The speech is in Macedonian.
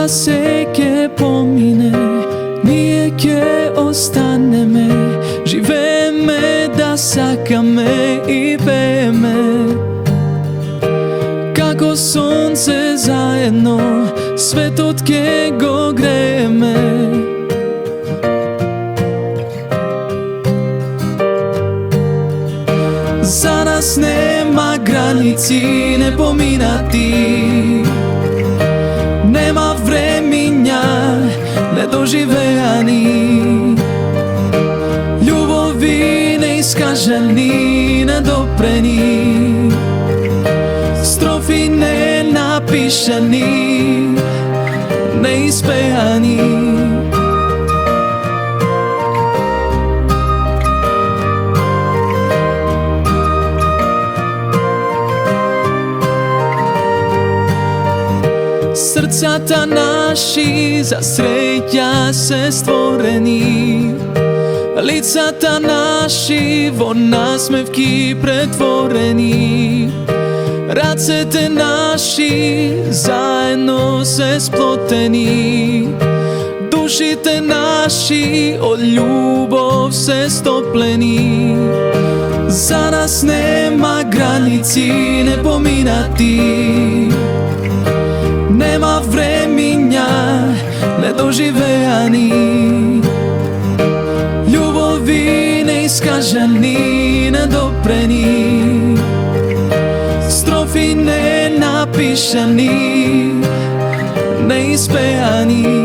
се ке помине, ние ке останеме, живееме да сакаме и пееме. Како сонце заедно, светот ке го грееме. За нас нема граници непоминати, нема времиња недоживеани, љубови неискажани, недопрени, строфи ненапишани, неиспеани. Срцата наши за среќа се створени, лицата наши во насмевки претворени, рацете наши заедно се сплотени, душите наши од љубов се стоплени. За нас нема граници непоминати, нема времиња недоживеани, љубови неискажани, недопрени, строфи ненапишани, неиспеани.